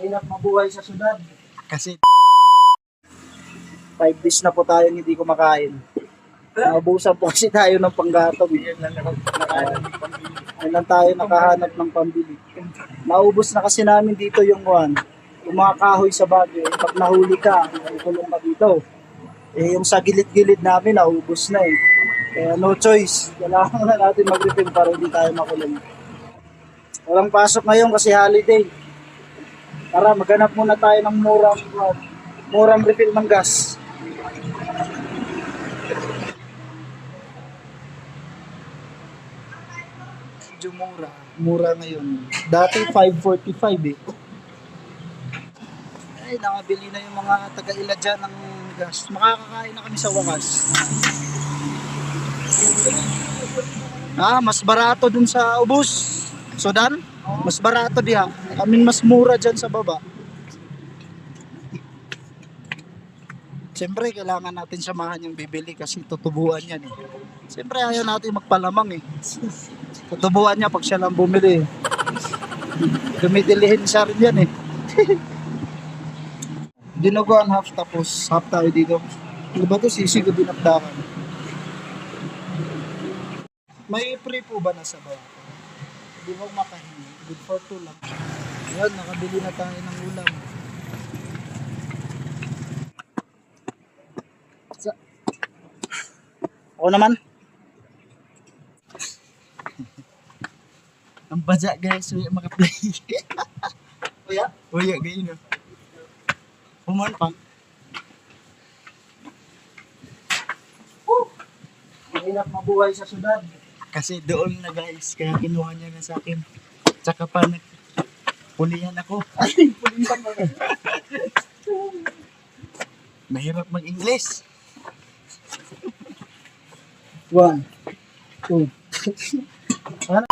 Mahirap mabuhay sa syudad. Kasi 5 days na po tayo hindi kumakain. Naubusan po kasi tayo ng panggatong. Yan lang tayo nakahanap ng pambili. Naubos na kasi namin dito yung mga kahoy sa Baguio. Pag nahuli ka, kulong ka dito. Yung sa gilid-gilid namin, naubos na eh. Kaya no choice. Kailangan na natin mag-refill para hindi tayo makulong. Walang pasok ngayon kasi holiday. Tara, maghanap muna tayo ng murang refill ng gas. Medyo mura. Mura ngayon. Dati 5.45 eh. Ay, nakabili na yung mga taga-ila dyan ng gas. Makakakain na kami sa wakas. Mas barato dun sa ubos. Sudan? Mas barato diha. Mas mura dyan sa baba. Siyempre, kailangan natin samahan yung bibili kasi tutubuan yan eh. Siyempre, ayaw natin magpalamang eh. Tutubuan niya pag siya lang bumili. Dumidilihin siya rin yan eh. Dinuguan half tapos half tayo dito. Ano ba ito? Sisig o dinakdakan? May free po ba na sa baba? Hindi mo makahingi. Good for 2 lang. Yan, nakabili na tayo ng ulam. Ako naman. ang baja guys, uya maka-play. Kuya? Uya gayon no. Human pa. Mahirap mabuhay sa syudad. Kasi doon na guys, kaya kinuha niya na sa akin. Tsaka pa pulihan ako. Ay, pulisan mo. Mahirap mag-English. 1, 2. Ano?